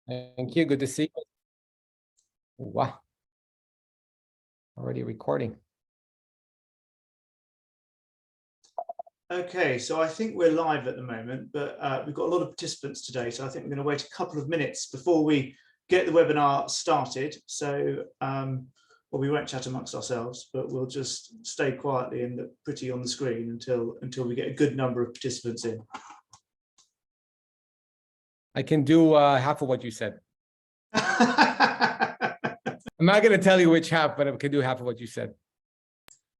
Thank you. Good to see you. Wow. Already recording. Okay, so I think we're live at the moment, but we've got a lot of participants today, so I think we're going to wait a couple of minutes before we get the webinar started. So, well, we won't chat amongst ourselves, but we'll just stay quietly and look pretty on the screen until we get a good number of participants in. I can do half of what you said. I'm not going to tell you which half, but I can do half of what you said.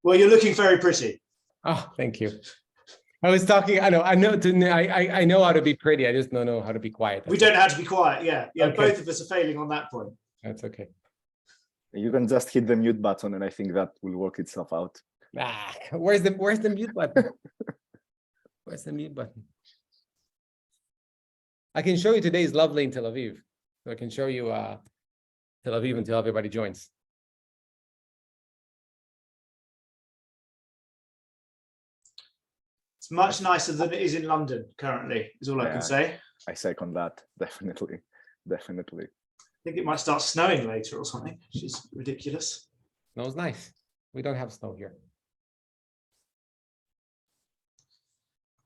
Well, you're looking very pretty. Oh, thank you. I was talking. I know how to be pretty. I just don't know how to be quiet. We don't know how to be quiet. Yeah. Okay. Both of us are failing on that point. That's okay. You can just hit the mute button, and I think that will work itself out. Where's the mute button? Where's the mute button? I can show you today's lovely in Tel Aviv. So I can show you Tel Aviv until everybody joins. It's much nicer than it is in London currently, is all I can say. I second that, definitely. I think it might start snowing later or something, which is ridiculous. Snow's nice. We don't have snow here.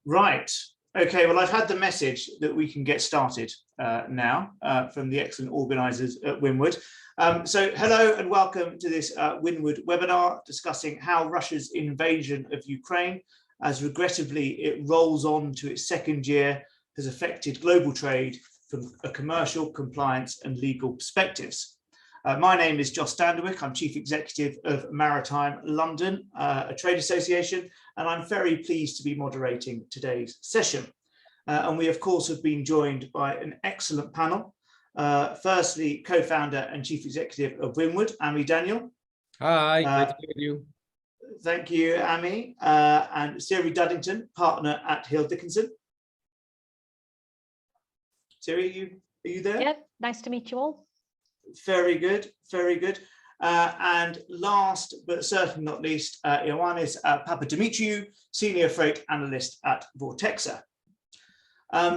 Right. Okay, well, I've had the message that we can get started now from the excellent organisers at Windward. So hello and welcome to this Windward webinar discussing how Russia's invasion of Ukraine, as regrettably it rolls on to its second year, has affected global trade from a commercial, compliance and legal perspectives. My name is Josh Standerwick. I'm Chief Executive of Maritime London, a trade association, and I'm very pleased to be moderating today's session. And we, of course, have been joined by an excellent panel. Firstly, co-founder and Chief Executive of Windward, Amy Daniel. Hi, great to be with you. Thank you, Amy. And Siri Duddington, partner at Hill Dickinson. Siri, are you there? Yeah, nice to meet you all. Very good, very good. And last but certainly not least, Ioannis Papadimitriou, Senior Freight Analyst at Vortexa.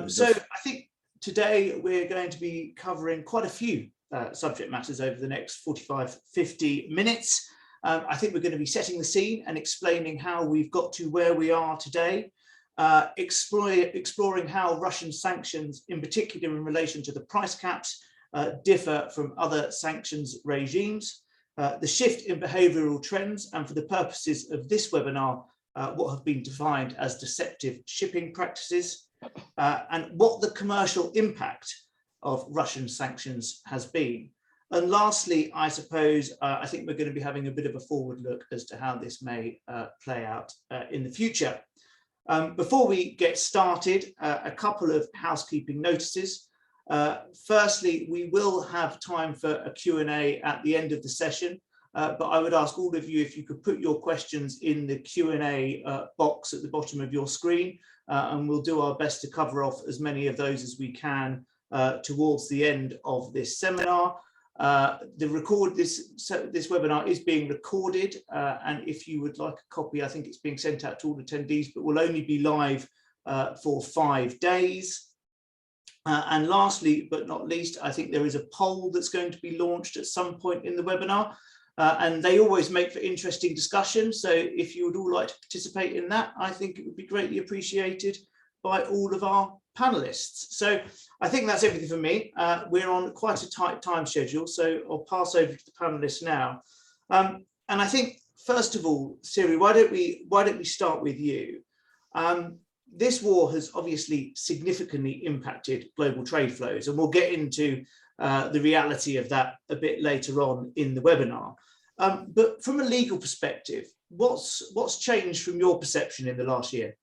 So I think today we're going to be covering quite a few subject matters over the next 45-50 minutes. I think we're going to be setting the scene and explaining how we've got to where we are today, exploring how Russian sanctions, in particular in relation to the price caps, differ from other sanctions regimes, the shift in behavioural trends, and for the purposes of this webinar, what have been defined as deceptive shipping practices, and what the commercial impact of Russian sanctions has been. And lastly, I suppose, I think we're going to be having a bit of a forward look as to how this may play out in the future. Before we get started, a couple of housekeeping notices. Firstly, we will have time for a Q&A at the end of the session, but I would ask all of you if you could put your questions in the Q&A box at the bottom of your screen, and we'll do our best to cover off as many of those as we can towards the end of this seminar. This webinar is being recorded, and if you would like a copy, I think it's being sent out to all attendees, but will only be live for 5 days. And lastly, but not least, I think there is a poll that's going to be launched at some point in the webinar, and they always make for interesting discussion. So if you would all like to participate in that, I think it would be greatly appreciated by all of our panelists. So I think that's everything for me. We're on quite a tight time schedule, so I'll pass over to the panelists now. And I think, first of all, Siri, why don't we start with you? This war has obviously significantly impacted global trade flows, and we'll get into the reality of that a bit later on in the webinar. But from a legal perspective, what's changed from your perception in the last year?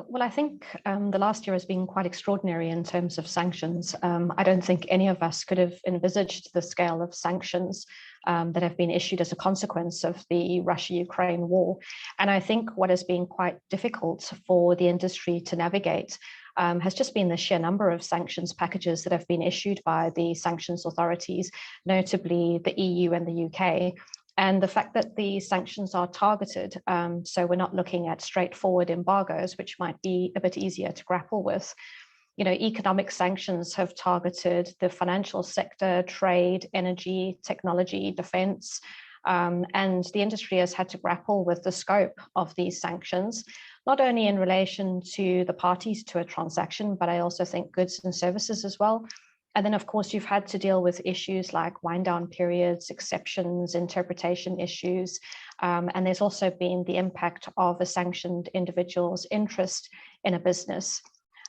Well, I think the last year has been quite extraordinary in terms of sanctions. I don't think any of us could have envisaged the scale of sanctions that have been issued as a consequence of the Russia-Ukraine war. And I think what has been quite difficult for the industry to navigate has just been the sheer number of sanctions packages that have been issued by the sanctions authorities, notably the EU and the UK. And the fact that the sanctions are targeted, so we're not looking at straightforward embargoes, which might be a bit easier to grapple with. economic sanctions have targeted the financial sector, trade, energy, technology, defense, and the industry has had to grapple with the scope of these sanctions, not only in relation to the parties to a transaction, but I also think goods and services as well. And then, of course, you've had to deal with issues like wind down periods, exceptions, interpretation issues. And there's also been the impact of a sanctioned individual's interest in a business.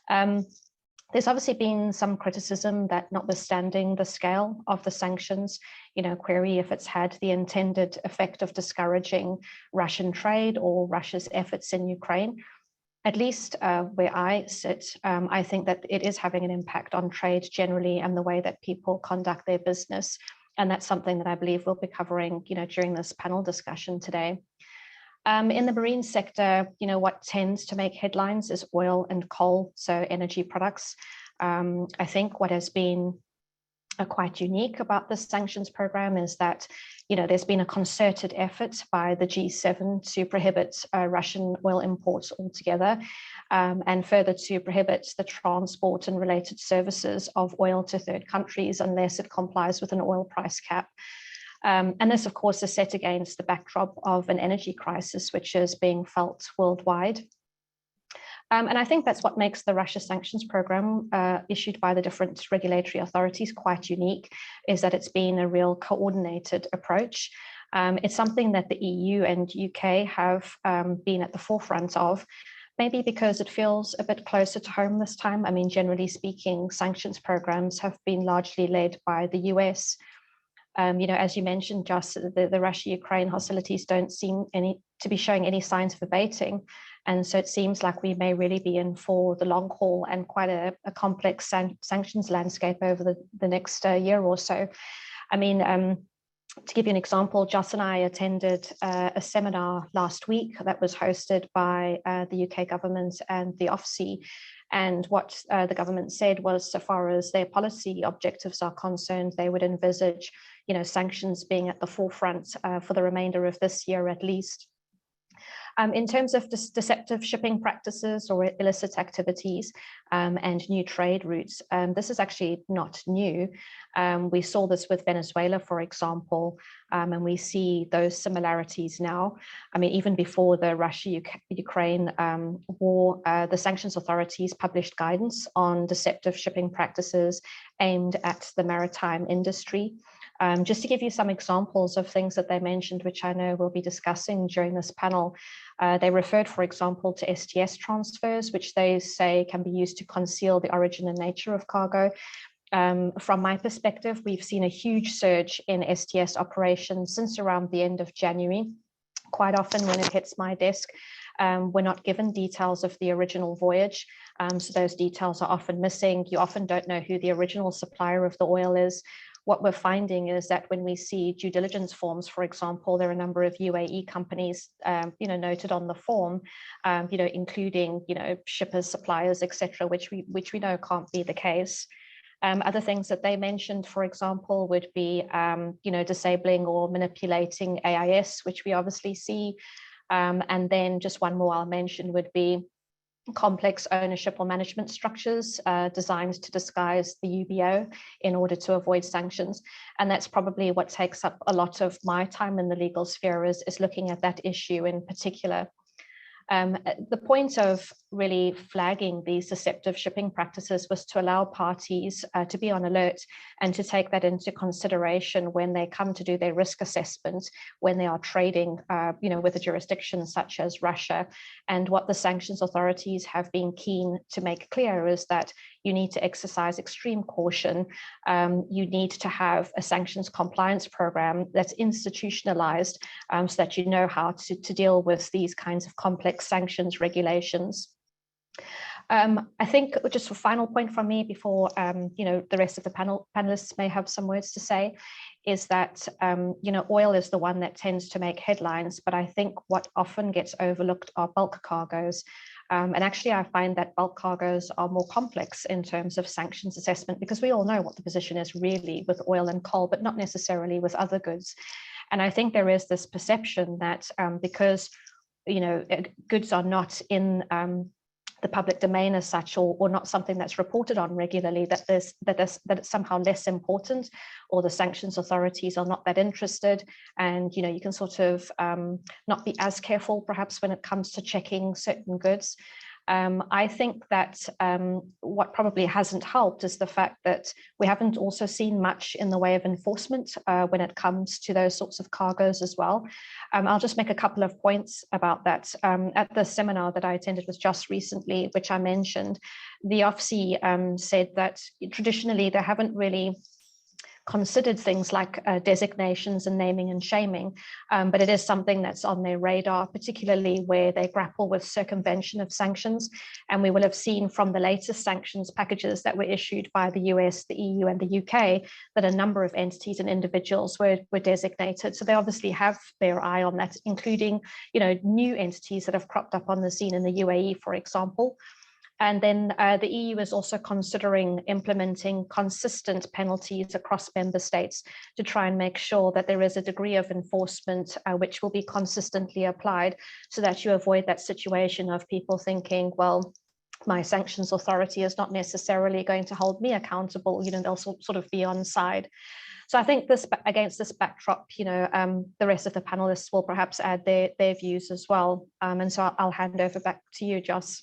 There's obviously been some criticism that notwithstanding the scale of the sanctions, query if it's had the intended effect of discouraging Russian trade or Russia's efforts in Ukraine. At least where I sit, I think that it is having an impact on trade generally and the way that people conduct their business. And that's something that I believe we'll be covering, during this panel discussion today. In the marine sector, what tends to make headlines is oil and coal, so energy products. I think what has been quite unique about this sanctions program is that, there's been a concerted effort by the G7 to prohibit Russian oil imports altogether, and further to prohibit the transport and related services of oil to third countries unless it complies with an oil price cap. And this, of course, is set against the backdrop of an energy crisis, which is being felt worldwide. And I think that's what makes the Russia sanctions program issued by the different regulatory authorities quite unique, is that it's been a real coordinated approach. It's something that the EU and UK have been at the forefront of, maybe because it feels a bit closer to home this time. I mean, generally speaking, sanctions programs have been largely led by the US. As you mentioned, just the Russia-Ukraine hostilities don't seem to be showing any signs of abating. And so it seems like we may really be in for the long haul and quite a complex sanctions landscape over the next year or so. I mean, to give you an example, Joss and I attended a seminar last week that was hosted by the UK government and the OFSI. And what the government said was, so far as their policy objectives are concerned, they would envisage, sanctions being at the forefront for the remainder of this year at least. In terms of deceptive shipping practices or illicit activities and new trade routes, this is actually not new. We saw this with Venezuela, for example, and we see those similarities now. I mean, even before the Russia-Ukraine war, the sanctions authorities published guidance on deceptive shipping practices aimed at the maritime industry. Just to give you some examples of things that they mentioned, which I know we'll be discussing during this panel, they referred, for example, to STS transfers, which they say can be used to conceal the origin and nature of cargo. From my perspective, we've seen a huge surge in STS operations since around the end of January. Quite often when it hits my desk, we're not given details of the original voyage. So those details are often missing. You often don't know who the original supplier of the oil is. What we're finding is that when we see due diligence forms, for example, there are a number of UAE companies, noted on the form, including, shippers, suppliers, etc., which we know can't be the case. Other things that they mentioned, for example, would be, disabling or manipulating AIS, which we obviously see. And then just one more I'll mention would be complex ownership or management structures designed to disguise the UBO in order to avoid sanctions. And that's probably what takes up a lot of my time in the legal sphere is looking at that issue in particular. The point of really flagging these deceptive shipping practices was to allow parties to be on alert and to take that into consideration when they come to do their risk assessment, when they are trading, with a jurisdiction such as Russia. And what the sanctions authorities have been keen to make clear is that you need to exercise extreme caution. You need to have a sanctions compliance program that's institutionalized so that you know how to deal with these kinds of complex sanctions regulations. I think just a final point from me before the rest of the panelists may have some words to say is that oil is the one that tends to make headlines, but I think what often gets overlooked are bulk cargoes. And actually, I find that bulk cargoes are more complex in terms of sanctions assessment because we all know what the position is really with oil and coal, but not necessarily with other goods. And I think there is this perception that because goods are not in the public domain as such, or not something that's reported on regularly, that it's somehow less important, or the sanctions authorities are not that interested, and you can sort of not be as careful perhaps when it comes to checking certain goods. I think that what probably hasn't helped is the fact that we haven't also seen much in the way of enforcement when it comes to those sorts of cargoes as well. I'll just make a couple of points about that. At the seminar that I attended was just recently, which I mentioned, the OFSI said that traditionally they haven't really considered things like designations and naming and shaming, but it is something that's on their radar, particularly where they grapple with circumvention of sanctions. And we will have seen from the latest sanctions packages that were issued by the US, the EU, and the UK that a number of entities and individuals were designated. So they obviously have their eye on that, including new entities that have cropped up on the scene in the UAE, for example. And then the EU is also considering implementing consistent penalties across member states to try and make sure that there is a degree of enforcement which will be consistently applied, so that you avoid that situation of people thinking, well, my sanctions authority is not necessarily going to hold me accountable, they'll sort of be on side. So I think against this backdrop, the rest of the panelists will perhaps add their views as well. And so I'll hand over back to you, Joss.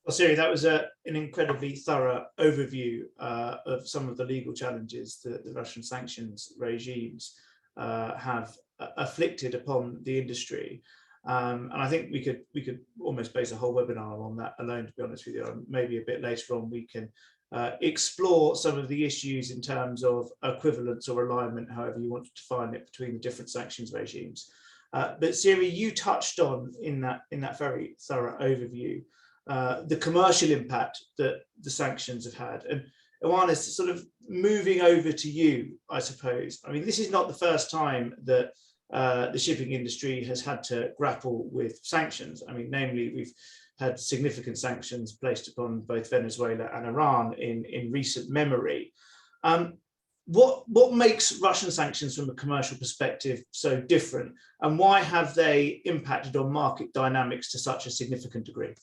Well, Siri, that was an incredibly thorough overview of some of the legal challenges that the Russian sanctions regimes have afflicted upon the industry. And I think we could almost base a whole webinar on that alone, to be honest with you. Maybe a bit later on we can explore some of the issues in terms of equivalence or alignment, however you want to define it, between the different sanctions regimes. But Siri, you touched on in that very thorough overview the commercial impact that the sanctions have had. And Ioannis, sort of moving over to you, I suppose. I mean, this is not the first time that the shipping industry has had to grapple with sanctions. I mean, namely, we've had significant sanctions placed upon both Venezuela and Iran in recent memory. What makes Russian sanctions from a commercial perspective so different, and why have they impacted on market dynamics to such a significant degree?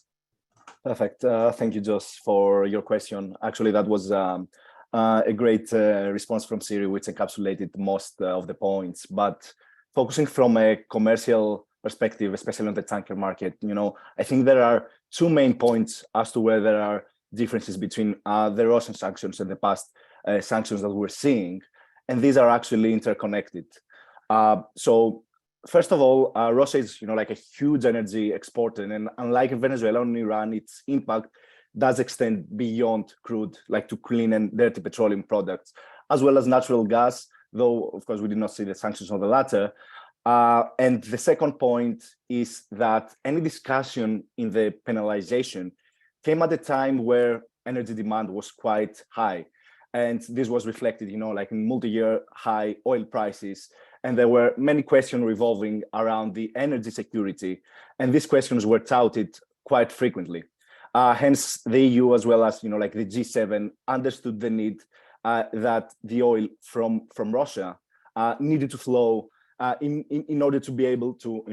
Perfect. Thank you, Joss, for your question. Actually, that was a great response from Siri, which encapsulated most of the points. But focusing from a commercial perspective, especially on the tanker market, I think there are two main points as to where there are differences between the Russian sanctions and the past sanctions that we're seeing, and these are actually interconnected. So first of all, Russia is, like a huge energy exporter, and unlike Venezuela and Iran, its impact does extend beyond crude, like to clean and dirty petroleum products, as well as natural gas, though, of course, we did not see the sanctions on the latter. And the second point is that any discussion in the penalization came at a time where energy demand was quite high. And this was reflected, like in multi-year high oil prices. And there were many questions revolving around the energy security. And these questions were touted quite frequently. Hence, the EU, as well as, like the G7, understood the need that the oil from Russia needed to flow in order to be able to,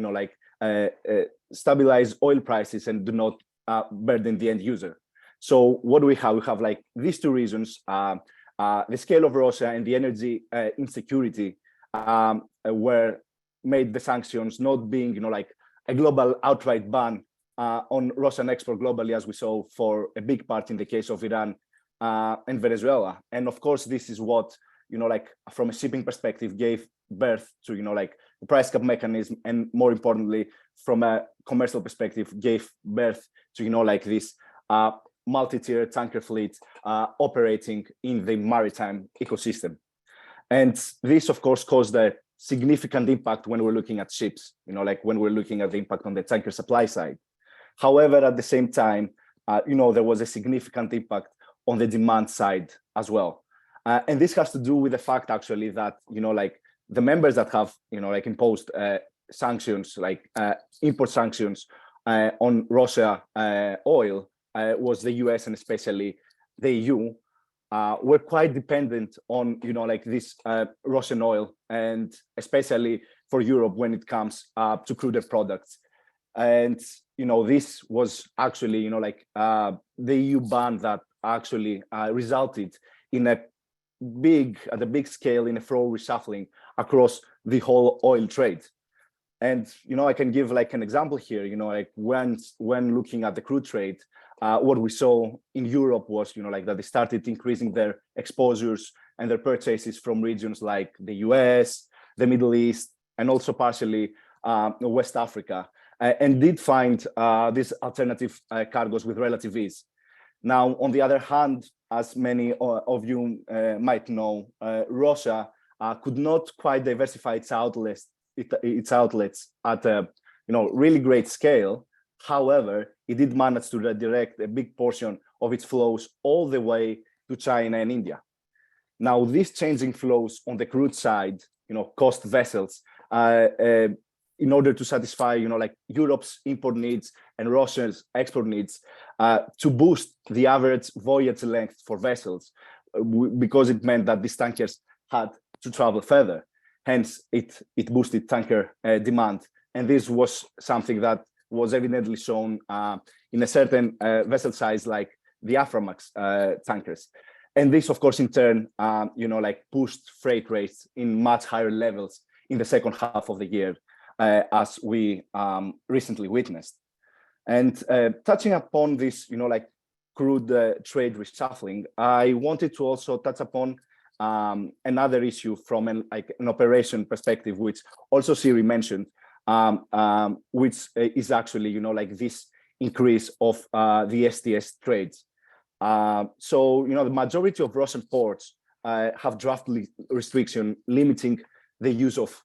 stabilize oil prices and do not burden the end user. So what do we have? We have like these two reasons, the scale of Russia and the energy insecurity were made the sanctions not being, like a global outright ban on Russian export globally, as we saw for a big part in the case of Iran and Venezuela. And of course, this is what, like from a shipping perspective, gave birth to, like the price cap mechanism, and more importantly, from a commercial perspective, gave birth to, like this multi-tier tanker fleet operating in the maritime ecosystem. And this, of course, caused a significant impact when we're looking at ships, like when we're looking at the impact on the tanker supply side. However, at the same time, there was a significant impact on the demand side as well. And this has to do with the fact, actually, that, like the members that have, like imposed sanctions, like import sanctions on Russia oil, was the US and especially the EU, were quite dependent on, like this Russian oil, and especially for Europe when it comes to crude products. And, this was actually, the EU ban that actually resulted in at a big scale in a flow reshuffling across the whole oil trade. And, I can give like an example here, when looking at the crude trade, what we saw in Europe was, that they started increasing their exposures and their purchases from regions like the US, the Middle East, and also partially West Africa, and did find these alternative cargoes with relative ease. Now, on the other hand, as many of you might know, Russia could not quite diversify its outlets at a really great scale. However, it did manage to redirect a big portion of its flows all the way to China and India. Now, these changing flows on the crude side, cost vessels in order to satisfy, Europe's import needs and Russia's export needs, to boost the average voyage length for vessels, because it meant that these tankers had to travel further. Hence, it boosted tanker demand. And this was something that was evidently shown in a certain vessel size like the Aframax tankers. And this, of course, in turn, pushed freight rates in much higher levels in the second half of the year, as we recently witnessed. And touching upon this, crude trade reshuffling, I wanted to also touch upon another issue from an operation perspective, which also Siri mentioned, which is actually, this increase of the STS trades. So, the majority of Russian ports have draft restriction limiting the use of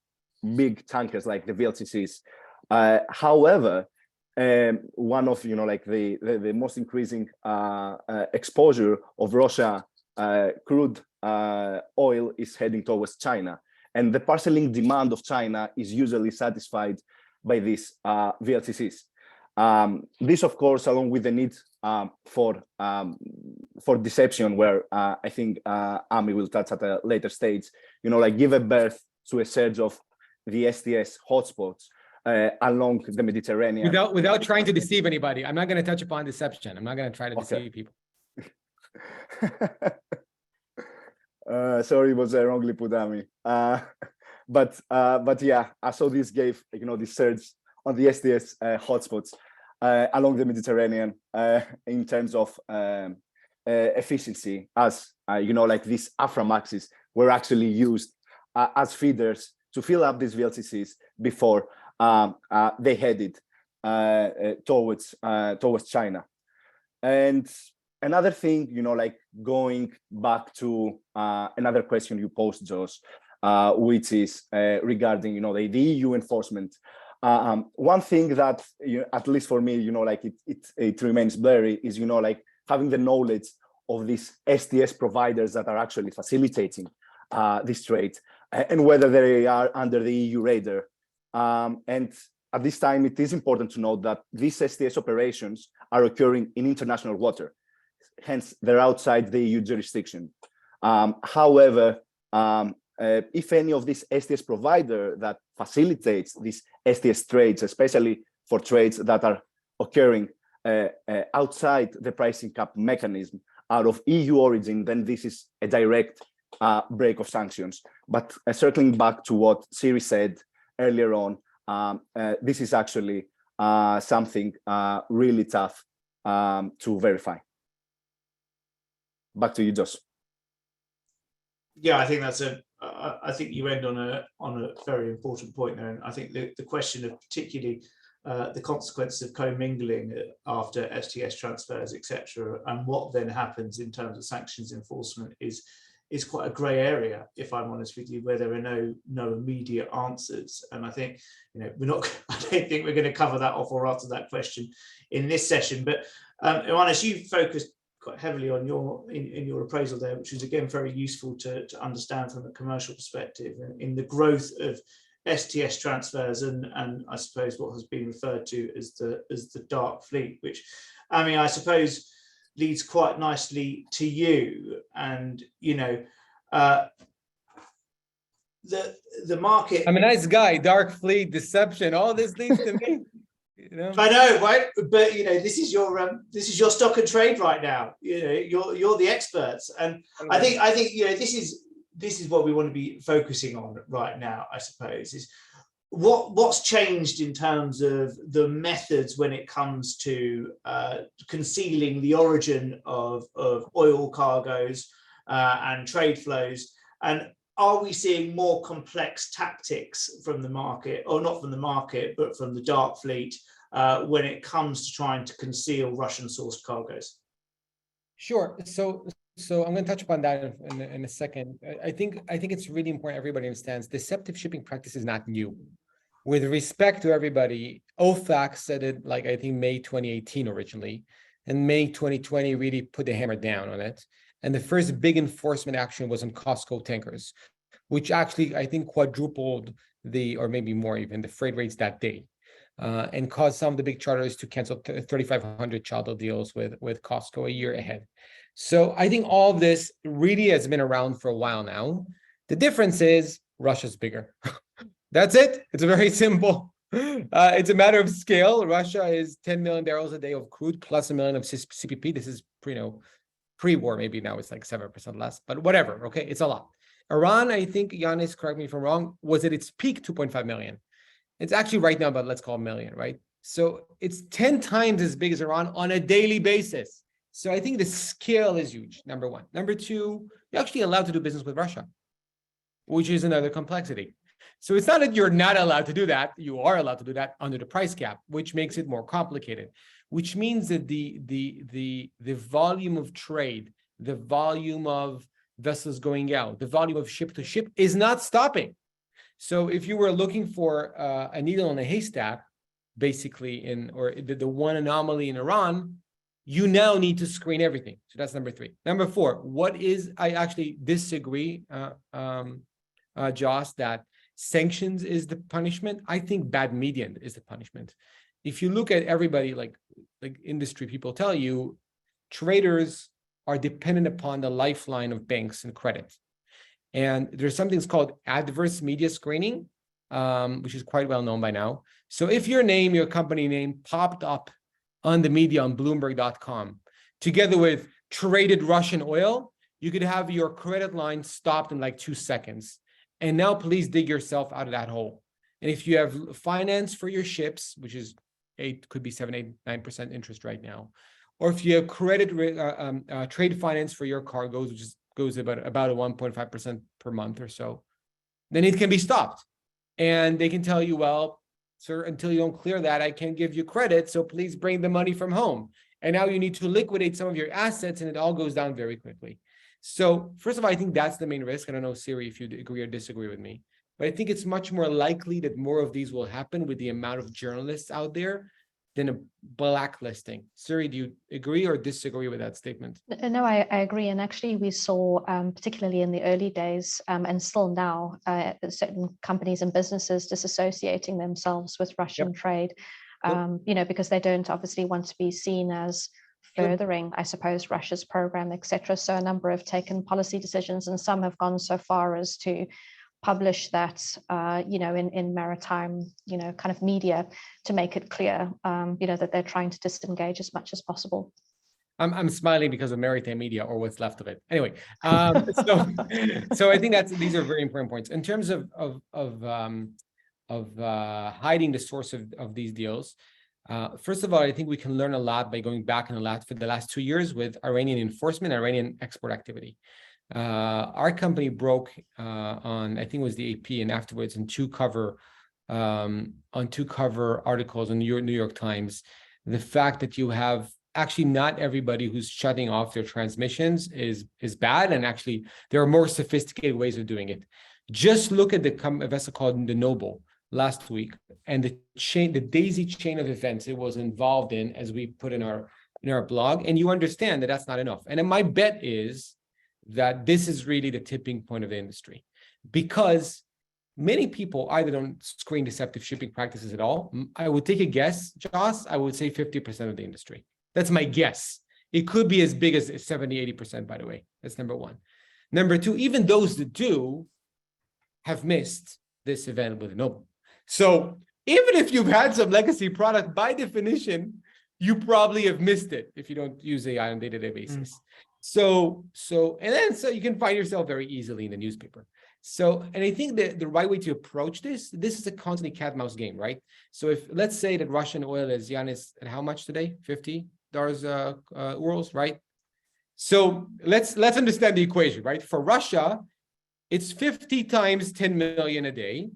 big tankers like the VLCCs. However, one of the most increasing exposure of Russia crude oil is heading towards China, and the parceling demand of China is usually satisfied by these VLCCs. This, of course, along with the need for deception, where I think Ami will touch at a later stage, give a birth to a surge of the STS hotspots along the Mediterranean. Without trying to deceive anybody, I'm not going to touch upon deception. I'm not going to try to deceive people. Sorry, it was wrongly put, Ami. But yeah, so this gave this surge on the STS hotspots along the Mediterranean in terms of efficiency, as these Aframaxes were actually used as feeders to fill up these VLCCs before they headed towards China. And another thing, going back to another question you posed, Josh, which is regarding, the EU enforcement. One thing that, at least for me, it remains blurry is, having the knowledge of these STS providers that are actually facilitating this trade, and whether they are under the EU radar. And at this time, it is important to note that these STS operations are occurring in international water. Hence, they're outside the EU jurisdiction. However, if any of these STS provider that facilitates these STS trades, especially for trades that are occurring outside the pricing cap mechanism out of EU origin, then this is a direct break of sanctions. But circling back to what Siri said earlier on, this is actually something really tough to verify. Back to you, Josh. Yeah, I think that's I think you end on a very important point there, and I think the question of particularly the consequences of commingling after STS transfers, etc., and what then happens in terms of sanctions enforcement is quite a grey area, if I'm honest with you, where there are no immediate answers. And I think I don't think we're going to cover that off or answer that question in this session. But Ioannis, you focused quite heavily on in your appraisal there, which is again very useful to understand from a commercial perspective, in the growth of STS transfers and I suppose what has been referred to as the dark fleet, which I suppose leads quite nicely to you. And the market. I'm a nice guy. Dark fleet, deception, all this leads to me. You know? I know, right? But this is your stock and trade right now. You're the experts, and I think this is what we want to be focusing on right now. I suppose is what's changed in terms of the methods when it comes to concealing the origin of oil cargoes and trade flows, and are we seeing more complex tactics from the market, or not from the market, but from the dark fleet when it comes to trying to conceal Russian-sourced cargoes? Sure. So I'm going to touch upon that in a second. I think it's really important everybody understands deceptive shipping practice is not new. With respect to everybody, OFAC said it like I think May 2018 originally, and May 2020 really put the hammer down on it. And the first big enforcement action was on COSCO tankers, which actually I think quadrupled or maybe more even, the freight rates that day, and caused some of the big charters to cancel 3,500 charter deals with COSCO a year ahead. So I think all of this really has been around for a while now. The difference is Russia's bigger. That's it. It's very simple. It's a matter of scale. Russia is 10 million barrels a day of crude plus 1 million of CPP. This is pre-war, maybe now it's like 7% less, but whatever. Okay, it's a lot. Iran, I think, Giannis, correct me if I'm wrong, was at its peak 2.5 million. It's actually right now about, let's call it 1 million, right? So it's 10 times as big as Iran on a daily basis. So I think the scale is huge, number one. Number two, you're actually allowed to do business with Russia, which is another complexity. So it's not that you're not allowed to do that. You are allowed to do that under the price cap, which makes it more complicated, which means that the volume of trade, the volume of vessels going out, the volume of ship to ship is not stopping. So if you were looking for a needle in a haystack, basically, or the one anomaly in Iran, you now need to screen everything. So that's number three. Number four, I actually disagree, Joss, that sanctions is the punishment. I think bad media is the punishment. If you look at everybody, like industry people tell you, traders are dependent upon the lifeline of banks and credit. And there's something that's called adverse media screening, which is quite well known by now. So if your company name popped up on the media on Bloomberg.com, together with traded Russian oil, you could have your credit line stopped in like 2 seconds. And now please dig yourself out of that hole. And if you have finance for your ships, which is could be 7, 8, 9% interest right now, or if you have trade finance for your cargoes, which goes about a 1.5% per month or so, then it can be stopped. And they can tell you, well, sir, until you don't clear that, I can't give you credit. So please bring the money from home. And now you need to liquidate some of your assets, and it all goes down very quickly. So first of all, I think that's the main risk. I don't know, Siri, if you agree or disagree with me, but I think it's much more likely that more of these will happen with the amount of journalists out there than a blacklisting. Siri, do you agree or disagree with that statement? No, I agree. And actually, we saw, particularly in the early days, and still now, certain companies and businesses disassociating themselves with Russian trade, because they don't obviously want to be seen as furthering, I suppose, Russia's program, etc. So a number have taken policy decisions, and some have gone so far as to publish that, in maritime, kind of media, to make it clear, that they're trying to disengage as much as possible. I'm smiling because of maritime media, or what's left of it. Anyway, so I think these are very important points in terms of hiding the source of these deals. First of all, I think we can learn a lot by going back for the last 2 years with Iranian enforcement, Iranian export activity. Our company broke on, I think it was the AP, and afterwards on two cover articles in New York Times, the fact that you have actually not everybody who's shutting off their transmissions is bad, and actually there are more sophisticated ways of doing it. Just look at a vessel called the Noble last week, and the daisy chain of events it was involved in, as we put in our blog, and you understand that that's not enough. And then my bet is that this is really the tipping point of the industry, because many people either don't screen deceptive shipping practices at all. I would take a guess, Joss, I would say 50% of the industry. That's my guess. It could be as big as 70, 80%, by the way. That's number one. Number two, even those that do have missed this event with Noble. So even if you've had some legacy product, by definition, you probably have missed it if you don't use AI on a day-to-day basis. So you can find yourself very easily in the newspaper. So, and I think that the right way to approach this is a constantly cat and mouse game, right? So if, let's say that Russian oil is, Yanis, at how much today? $50 Urals, right? So let's understand the equation, right? For Russia, it's 50 times 10 million a day,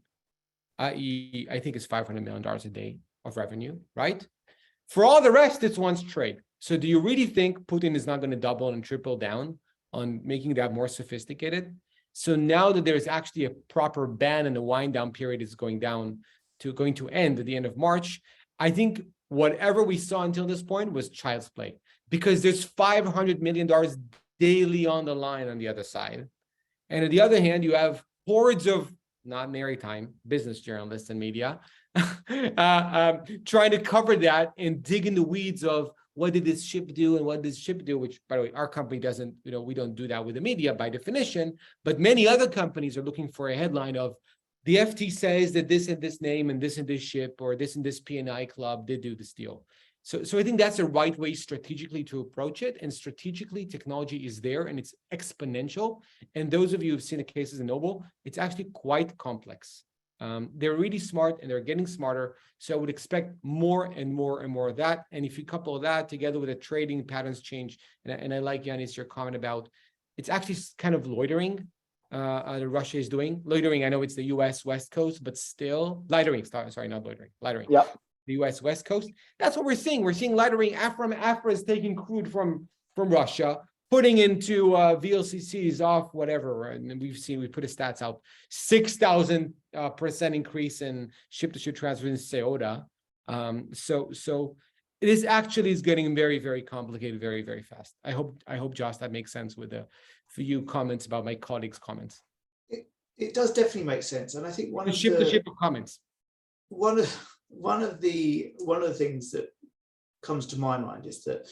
i.e., I think it's $500 million a day of revenue, right? For all the rest, it's one's trade. So do you really think Putin is not going to double and triple down on making that more sophisticated? So now that there's actually a proper ban and the wind down period is going to end at the end of March, I think whatever we saw until this point was child's play, because there's $500 million daily on the line on the other side. And on the other hand, you have hordes of not maritime business journalists and media trying to cover that and dig in the weeds of what did this ship do and what did this ship do, which, by the way, our company doesn't, we don't do that with the media by definition, but many other companies are looking for a headline of the FT says that this and this name and this ship or this and this P&I club did do this deal. So I think that's the right way strategically to approach it. And strategically, technology is there and it's exponential. And those of you who've seen the cases in Noble, it's actually quite complex. They're really smart and they're getting smarter. So I would expect more and more and more of that. And if you couple that together with a trading patterns change, and I like, Yanis, your comment about it's actually kind of loitering that Russia is doing. Loitering, I know it's the US West Coast, but still loitering, sorry, not loitering, loitering. Yeah. The US West Coast. That's what we're seeing. We're seeing loitering. Afra is taking crude from Russia, putting into VLCCs off whatever, and we put the stats out, 6,000% increase in ship-to-ship transfers in Ceuta. So this actually is getting very, very complicated, very, very fast. I hope, Josh, that makes sense with the few comments about my colleagues' comments. It does definitely make sense, and I think one of the ship-to-ship comments. One of the things that comes to my mind is that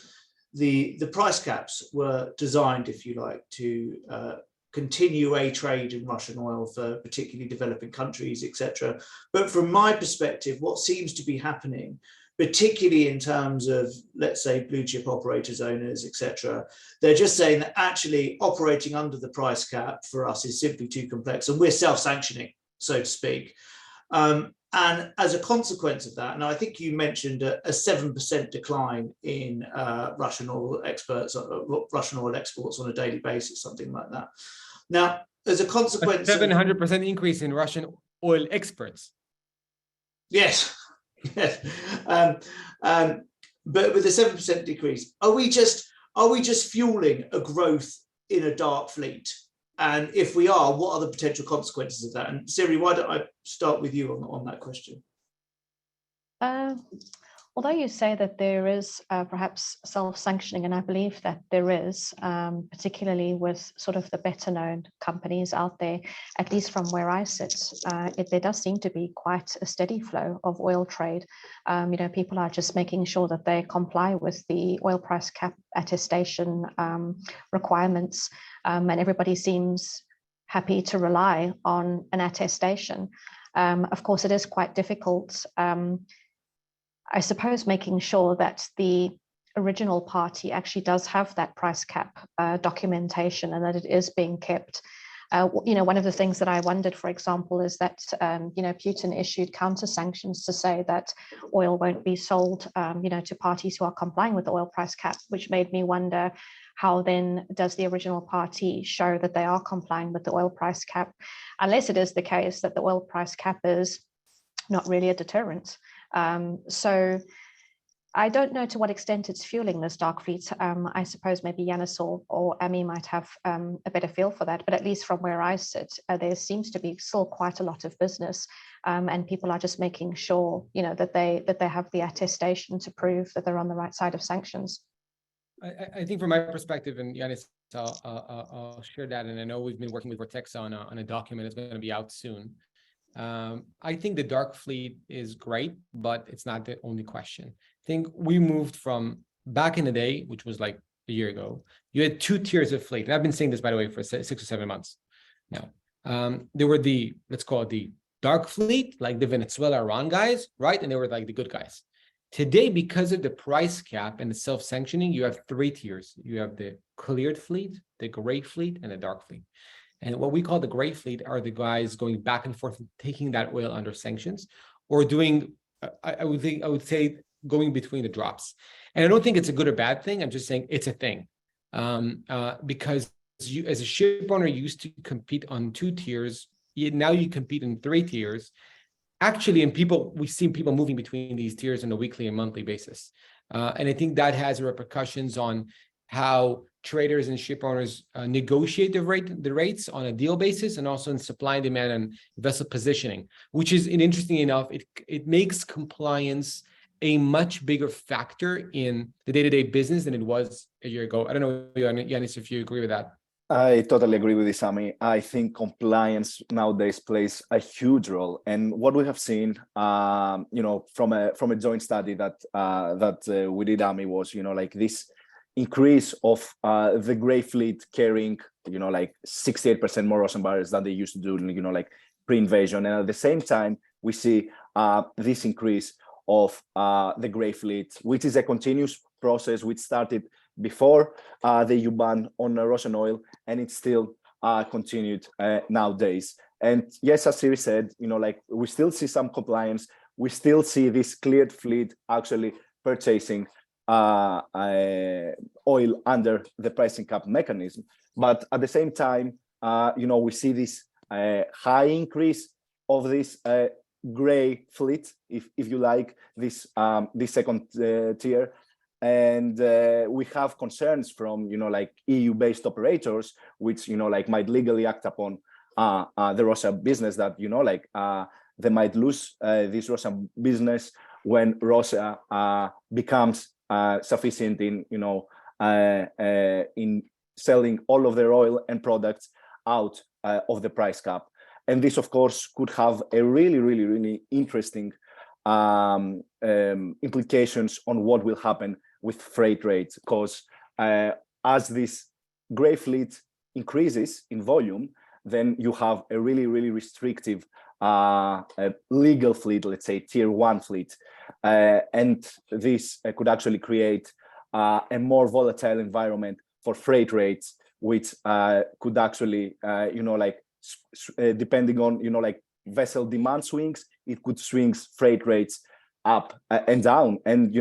the price caps were designed, if you like, to continue a trade in Russian oil for particularly developing countries, etc. But from my perspective, what seems to be happening, particularly in terms of, let's say, blue chip operators, owners, etc., they're just saying that actually operating under the price cap for us is simply too complex, and we're self-sanctioning, so to speak. And as a consequence of that, and I think you mentioned a 7% decline in Russian oil exports on a daily basis, something like that. Now, as a consequence, 700% increase in Russian oil exports. Yes, yes. But with a 7% decrease, are we just fueling a growth in a dark fleet? And if we are, what are the potential consequences of that? And Siri, why don't I start with you on that question? Although you say that there is perhaps self-sanctioning, and I believe that there is, particularly with sort of the better known companies out there, at least from where I sit, there does seem to be quite a steady flow of oil trade. People are just making sure that they comply with the oil price cap attestation requirements, and everybody seems happy to rely on an attestation. Of course, it is quite difficult. I suppose making sure that the original party actually does have that price cap documentation and that it is being kept. One of the things that I wondered, for example, is that, Putin issued counter sanctions to say that oil won't be sold, to parties who are complying with the oil price cap, which made me wonder how then does the original party show that they are complying with the oil price cap, unless it is the case that the oil price cap is not really a deterrent. So I don't know to what extent it's fueling this dark fleet. I suppose maybe Yanis or Ami might have a better feel for that, but at least from where I sit, there seems to be still quite a lot of business, and people are just making sure, that they have the attestation to prove that they're on the right side of sanctions. I think from my perspective, and Yanis, I'll share that, and I know we've been working with Vortex on a document that's going to be out soon. I think the dark fleet is great, but it's not the only question. I think we moved from back in the day, which was like a year ago, you had two tiers of fleet. And I've been saying this, by the way, for 6 or 7 months now. There were let's call it the dark fleet, like the Venezuela, Iran guys, right? And they were like the good guys. Today, because of the price cap and the self-sanctioning, you have 3 tiers. You have the cleared fleet, the gray fleet, and the dark fleet. And what we call the gray fleet are the guys going back and forth, taking that oil under sanctions, or doing, I would say, going between the drops. And I don't think it's a good or bad thing. I'm just saying it's a thing, because you, as a ship owner, used to compete on 2 tiers. Now you compete in 3 tiers. Actually, and we've seen people moving between these tiers on a weekly and monthly basis. And I think that has repercussions on how traders and ship owners negotiate the rates on a deal basis, and also in supply and demand and vessel positioning, which is interesting enough, it makes compliance a much bigger factor in the day-to-day business than it was a year ago. I don't know, Yanis, if you agree with that. I totally agree with you, Sami. I think compliance nowadays plays a huge role, and what we have seen, from a joint study that we did, Ami, was like this increase of the gray fleet carrying 68% more Russian barrels than they used to do, like pre-invasion, and at the same time we see this increase of the gray fleet, which is a continuous process which started before the EU ban on Russian oil, and it's still continued nowadays. And yes, as Siri said, we still see some compliance. We still see this cleared fleet actually purchasing oil under the pricing cap mechanism. But at the same time, we see this high increase of this gray fleet, if you like, this second tier. And we have concerns from EU-based operators, which might legally act upon the Russian business, that they might lose this Russian business when Russia becomes sufficient in in selling all of their oil and products out of the price cap. And this, of course, could have a really interesting implications on what will happen with freight rates, because as this gray fleet increases in volume, then you have a really restrictive legal fleet, let's say tier 1 fleet, and this could actually create a more volatile environment for freight rates, which could actually depending on vessel demand swings, it could swing freight rates up and down, and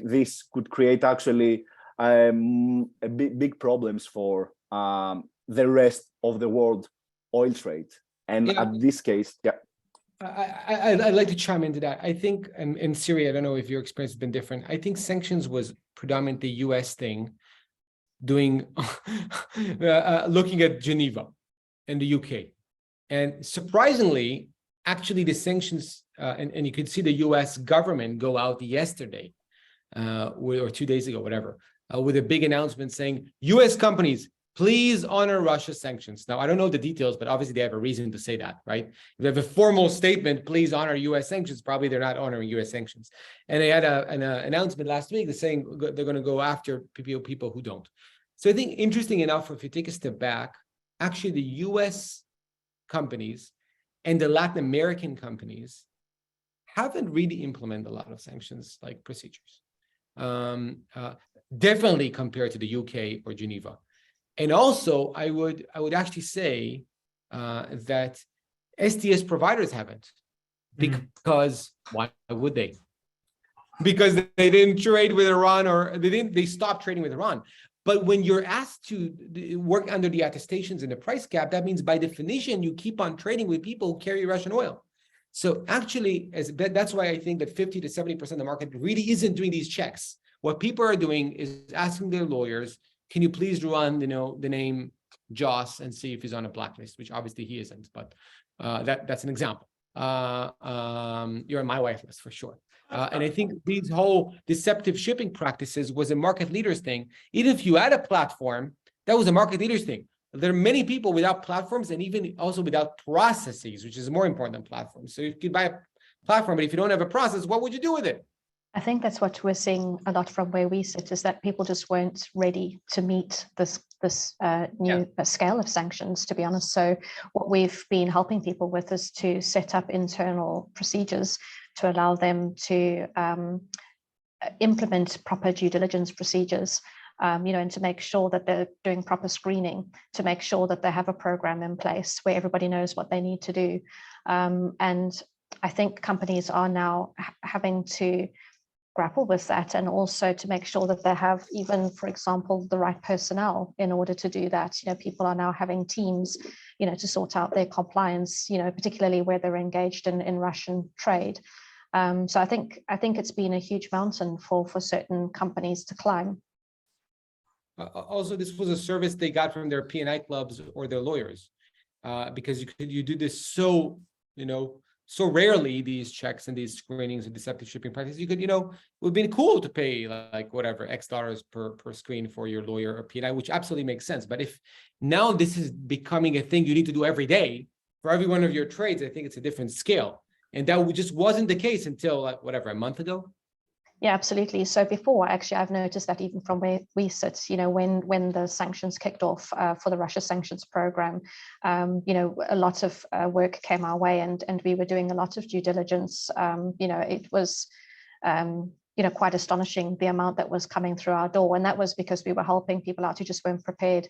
this could create actually big problems for the rest of the world oil trade. And at this case, I'd like to chime into that. I think, and in Syria, I don't know if your experience has been different. I think sanctions was predominantly US thing, doing looking at Geneva and the UK, and surprisingly, actually the sanctions, and you could see the US government go out yesterday or 2 days ago, whatever, with a big announcement saying, US companies, please honor Russia's sanctions. Now, I don't know the details, but obviously they have a reason to say that, right? If they have a formal statement, please honor US sanctions, probably they're not honoring US sanctions. And they had an announcement last week that's saying they're going to go after people who don't. So I think, interesting enough, if you take a step back, actually the US companies and the Latin American companies haven't really implemented a lot of sanctions like procedures, definitely compared to the UK or Geneva. And also, I would actually say that STS providers haven't, because why would they? Because they didn't trade with Iran, or they stopped trading with Iran. But when you're asked to work under the attestations and the price cap, that means by definition, you keep on trading with people who carry Russian oil. So actually, that's why I think that 50 to 70% of the market really isn't doing these checks. What people are doing is asking their lawyers, can you please run the name Joss and see if he's on a blacklist, which obviously he isn't, but that's an example. You're on my wife list for sure. And I think these whole deceptive shipping practices was a market leaders thing. Even if you had a platform, that was a market leaders thing. There are many people without platforms, and even also without processes, which is more important than platforms. So you could buy a platform, but if you don't have a process, what would you do with it? I think that's what we're seeing a lot from where we sit, is that people just weren't ready to meet this this new scale of sanctions, to be honest. So what we've been helping people with is to set up internal procedures to allow them to implement proper due diligence procedures, and to make sure that they're doing proper screening, to make sure that they have a program in place where everybody knows what they need to do. And I think companies are now having to grapple with that, and also to make sure that they have, even, for example, the right personnel in order to do that. People are now having teams, to sort out their compliance, particularly where they're engaged in Russian trade. So I think it's been a huge mountain for certain companies to climb. Also, this was a service they got from their P&I clubs or their lawyers, because you do this so rarely, these checks and these screenings and deceptive shipping practices. You could, it would have been cool to pay like whatever X dollars per screen for your lawyer or P&I, which absolutely makes sense. But if now this is becoming a thing you need to do every day for every one of your trades, I think it's a different scale. And that just wasn't the case until a month ago. Yeah, absolutely. So before, actually, I've noticed that even from where we sit, when the sanctions kicked off for the Russia sanctions program, a lot of work came our way, and we were doing a lot of due diligence. It was quite astonishing, the amount that was coming through our door. And that was because we were helping people out who just weren't prepared,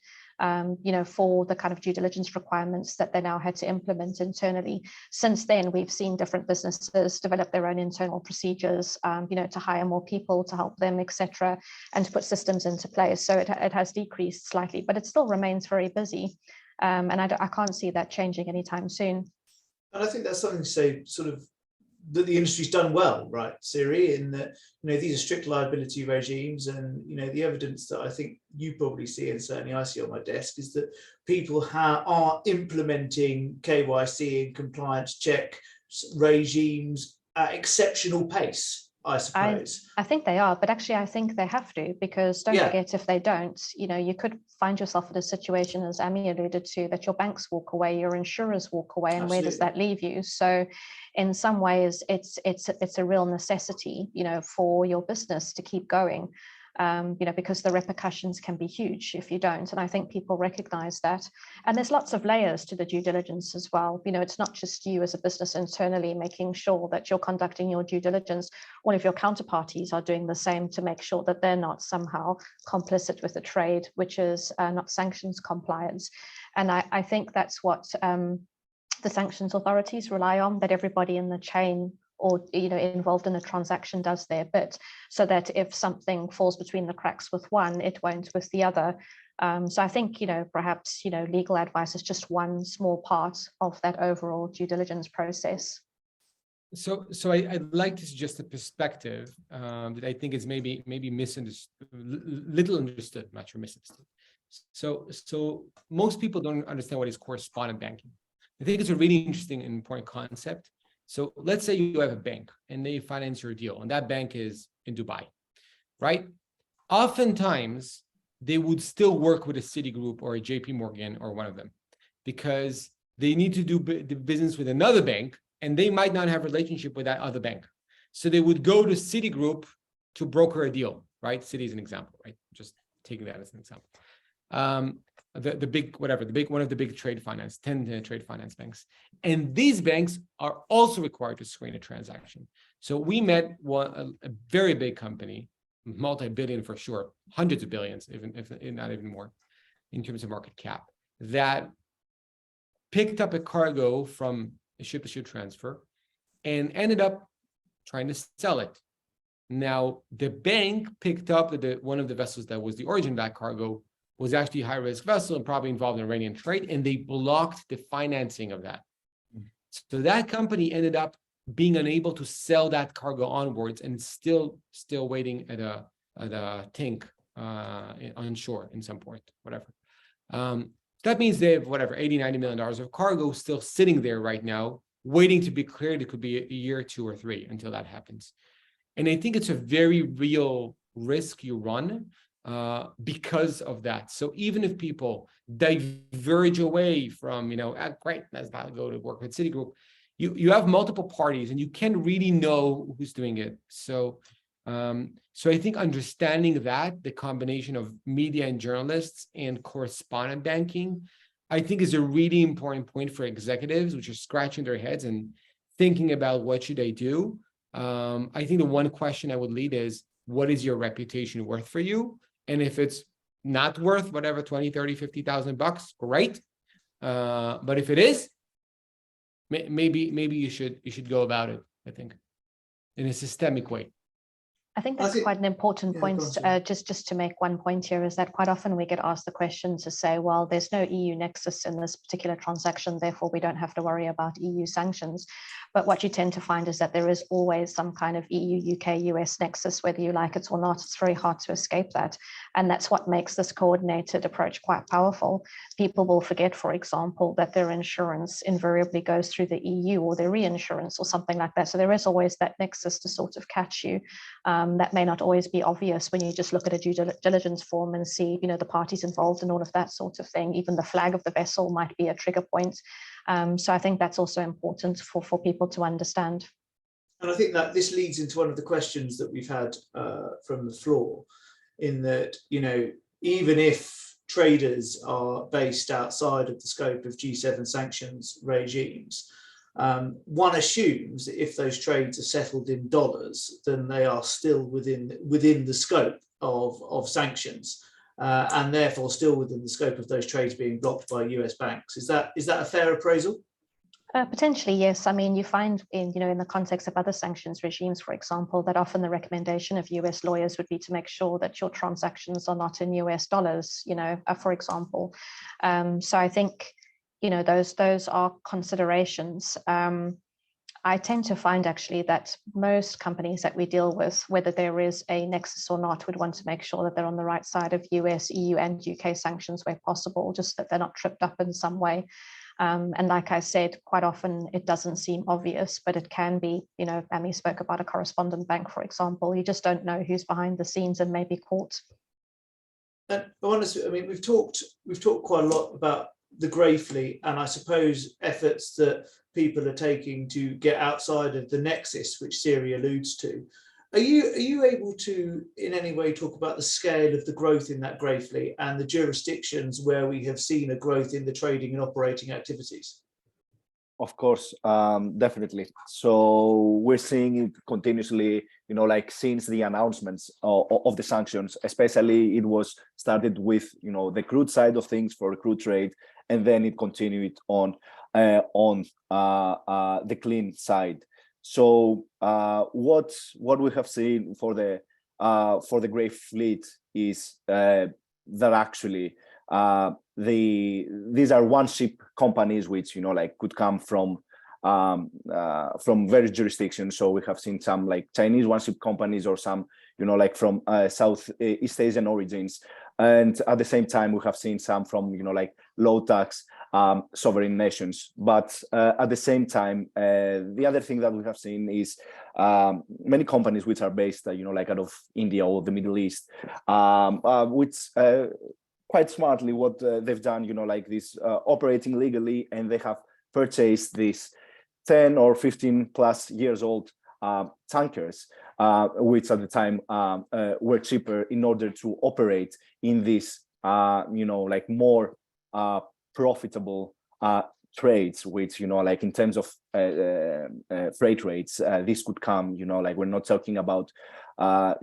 for the kind of due diligence requirements that they now had to implement internally. Since then, we've seen different businesses develop their own internal procedures, to hire more people to help them, etc., and to put systems into place. So it has decreased slightly, but it still remains very busy. And I can't see that changing anytime soon. And I think that's something to say, sort of, that the industry's done well, right, Siri, in that, these are strict liability regimes, and, the evidence that I think you probably see, and certainly I see on my desk, is that people are implementing KYC and compliance check regimes at exceptional pace, I suppose. I think they are, but actually I think they have to, because don't forget, if they don't, you could find yourself in a situation, as Ami alluded to, that your banks walk away, your insurers walk away, and where does that leave you? So in some ways, it's a real necessity, for your business to keep going, because the repercussions can be huge if you don't. And I think people recognize that. And there's lots of layers to the due diligence as well. It's not just you as a business internally making sure that you're conducting your due diligence. All of your counterparties are doing the same to make sure that they're not somehow complicit with the trade, which is not sanctions compliance. And I think that's what the sanctions authorities rely on, that everybody in the chain or involved in a transaction does their bit, so that if something falls between the cracks with one, it won't with the other. So I think perhaps legal advice is just one small part of that overall due diligence process. So I'd like to suggest a perspective that I think is maybe misunderstood, little understood, not sure misunderstood. So most people don't understand what is correspondent banking. I think it's a really interesting and important concept. So let's say you have a bank and they finance your deal, and that bank is in Dubai, right? Oftentimes, they would still work with a Citigroup or a JP Morgan or one of them, because they need to do the business with another bank, and they might not have a relationship with that other bank. So they would go to Citigroup to broker a deal, right? Citi is an example, right? Just taking that as an example. One of the big trade finance, 10 trade finance banks. And these banks are also required to screen a transaction. So we met a very big company, multi-billion for sure, hundreds of billions, if not even more, in terms of market cap, that picked up a cargo from a ship-to-ship transfer and ended up trying to sell it. Now, the bank picked up one of the vessels that was the origin of that cargo was actually a high-risk vessel and probably involved in Iranian trade, and they blocked the financing of that. So that company ended up being unable to sell that cargo onwards, and still waiting at a tank on shore in some port, whatever. That means they have $80-90 million of cargo still sitting there right now, waiting to be cleared. It could be a year, 2 or 3 until that happens. And I think it's a very real risk you run because of that. So even if people diverge away from, great, let's not go to work with Citigroup, you have multiple parties and you can't really know who's doing it. So So I think understanding that, the combination of media and journalists and correspondent banking, I think is a really important point for executives, which are scratching their heads and thinking about what should I do. I think the one question I would lead is, what is your reputation worth for you? And if it's not worth whatever, 20, 30, 50,000 bucks, great. But if it is, maybe you should go about it, I think, in a systemic way. I think that's quite an important point. Just to make one point here is that quite often we get asked the question to say, well, there's no EU nexus in this particular transaction, therefore we don't have to worry about EU sanctions. But what you tend to find is that there is always some kind of EU, UK, US nexus, whether you like it or not. It's very hard to escape that. And that's what makes this coordinated approach quite powerful. People will forget, for example, that their insurance invariably goes through the EU or their reinsurance or something like that. So there is always that nexus to sort of catch you. That may not always be obvious when you just look at a due diligence form and see, you know, the parties involved and all of that sort of thing. Even the flag of the vessel might be a trigger point. So I think that's also important for people to understand. And I think that this leads into one of the questions that we've had from the floor, in that, you know, even if traders are based outside of the scope of G7 sanctions regimes, one assumes that if those trades are settled in dollars, then they are still within the scope of sanctions, and therefore still within the scope of those trades being blocked by US banks. Is that a fair appraisal? Potentially, yes. I mean, you find in the context of other sanctions regimes, for example, that often the recommendation of US lawyers would be to make sure that your transactions are not in US dollars, for example. So I think, those are considerations. I tend to find actually that most companies that we deal with, whether there is a nexus or not, would want to make sure that they're on the right side of US, EU, and UK sanctions where possible, just that they're not tripped up in some way. And like I said, quite often it doesn't seem obvious, but it can be. Amy spoke about a correspondent bank, for example. You just don't know who's behind the scenes and may be caught. And honestly, I mean, we've talked quite a lot about the grey fleet, and I suppose efforts that people are taking to get outside of the nexus, which Siri alludes to. Are you able to in any way talk about the scale of the growth in that grey fleet and the jurisdictions where we have seen a growth in the trading and operating activities? Of course, definitely. So we're seeing it continuously, like since the announcements of the sanctions, especially it was started with, the crude side of things for crude trade, and then it continued on the clean side. So what we have seen for the grey fleet is that actually these are one ship companies which could come from various jurisdictions. So we have seen some like Chinese one ship companies, or some from Southeast Asian origins, and at the same time we have seen some from low tax sovereign nations. But at the same time, the other thing that we have seen is many companies which are based out of India or the Middle East, which quite smartly what they've done, this operating legally, and they have purchased these 10 or 15 plus years old tankers, which at the time were cheaper, in order to operate in this more profitable trades, which in terms of freight rates, this could come, we're not talking about a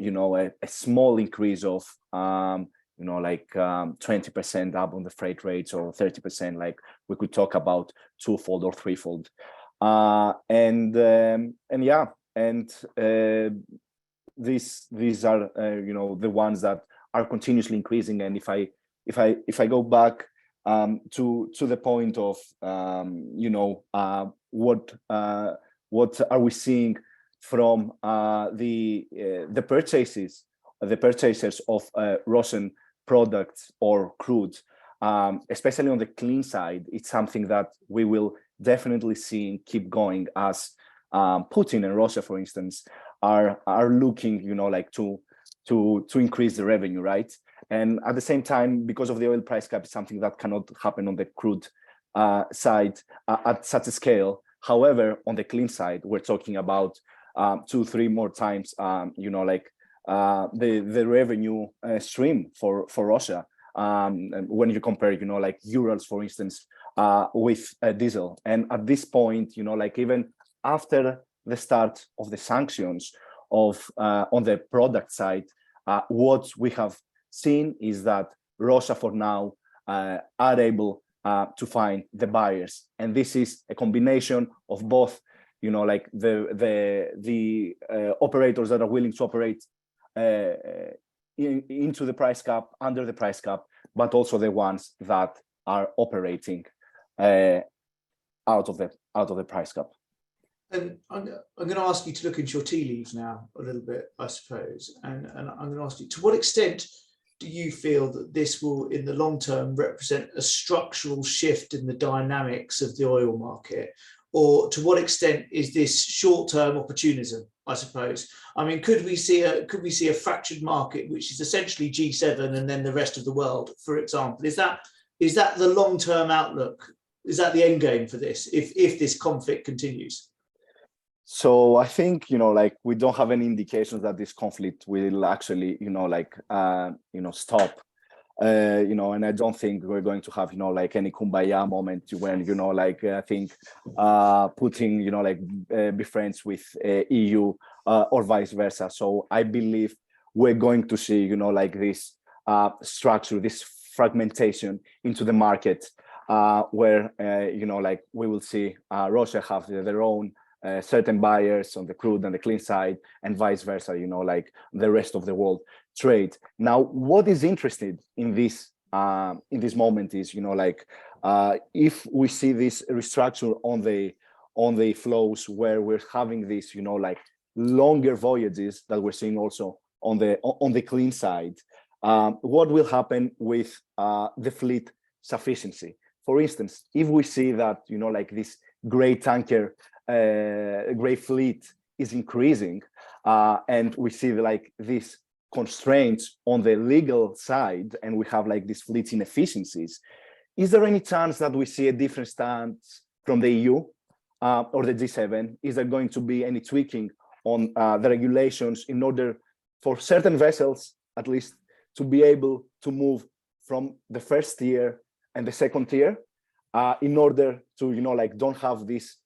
small increase of 20% up on the freight rates, or 30%. Like we could talk about twofold or threefold, and these are the ones that are continuously increasing. And if I go back to the point of what are we seeing from the purchasers of Russian products or crude, especially on the clean side, it's something that we will definitely see keep going, as Putin and Russia, for instance, are looking to increase the revenue, right? And at the same time, because of the oil price cap, it's something that cannot happen on the crude side at such a scale. However, on the clean side, we're talking about 2-3 more times, the revenue stream for Russia. When you compare, like Urals, for instance, with diesel. And at this point, like even after the start of the sanctions on the product side, what we have seen is that Russia for now are able to find the buyers. And this is a combination of both, like the operators that are willing to operate into the price cap, under the price cap, but also the ones that are operating out of the price cap. And I'm going to ask you to look into your tea leaves now a little bit, I suppose. And I'm going to ask you, to what extent do you feel that this will, in the long term, represent a structural shift in the dynamics of the oil market? Or to what extent is this short-term opportunism, I suppose? I mean, could we see a fractured market, which is essentially G7 and then the rest of the world, for example? Is that the long-term outlook? Is that the end game for this, if this conflict continues? So I think, like we don't have any indications that this conflict will actually, stop. And I don't think we're going to have, like any kumbaya moment when, I think Putin, be friends with EU or vice versa. So I believe we're going to see, like this structure, this fragmentation into the market where, like we will see Russia have their own certain buyers on the crude and the clean side, and vice versa, like the rest of the world trade. Now, what is interesting in this moment is, if we see this restructure on the flows where we're having this, like longer voyages that we're seeing also on the clean side, what will happen with the fleet sufficiency? For instance, if we see that, like this gray tanker, gray fleet is increasing, and we see like these constraints on the legal side, and we have like these fleet inefficiencies, is there any chance that we see a different stance from the EU or the G7? Is there going to be any tweaking on the regulations in order for certain vessels, at least, to be able to move from the first tier and the second tier in order to, like don't have these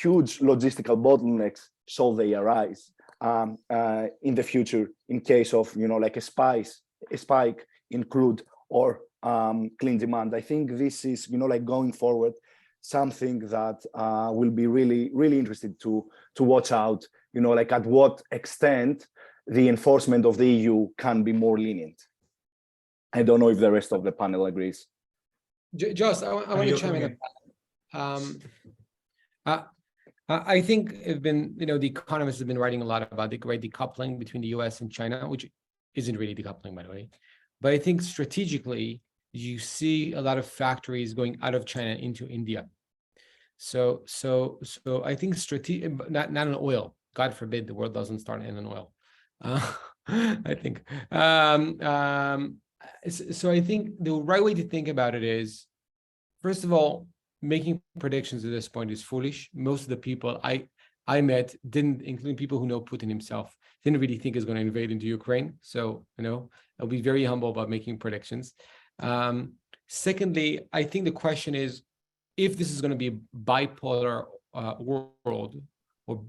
huge logistical bottlenecks so they arise in the future in case of, like a spike in crude or clean demand? I think this is, like going forward, something that will be really, really interested to watch out, like at what extent the enforcement of the EU can be more lenient. I don't know if the rest of the panel agrees. Joss, I want to chime in. I think it's been, the economists have been writing a lot about the great decoupling between the US and China, which isn't really decoupling, by the way. But I think strategically, you see a lot of factories going out of China into India. So I think not in oil. God forbid the world doesn't start in oil. I think. So I think the right way to think about it is, first of all, making predictions at this point is foolish. Most of the people I met didn't, including people who know Putin himself, didn't really think he's going to invade into Ukraine. So, I'll be very humble about making predictions. Secondly, I think the question is, if this is going to be a bipolar world, or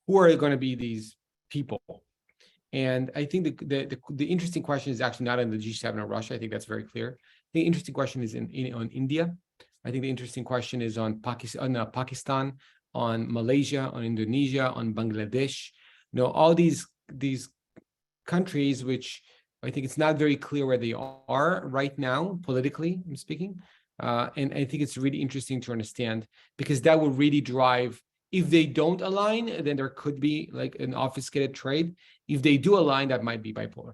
who are going to be these people? And I think the interesting question is actually not in the G7 or Russia. I think that's very clear. The interesting question is on India. I think the interesting question is on Pakistan, on Malaysia, on Indonesia, on Bangladesh. All these countries, which I think it's not very clear where they are right now, politically, I'm speaking. And I think it's really interesting to understand, because that will really drive, if they don't align, then there could be like an obfuscated trade. If they do align, that might be bipolar.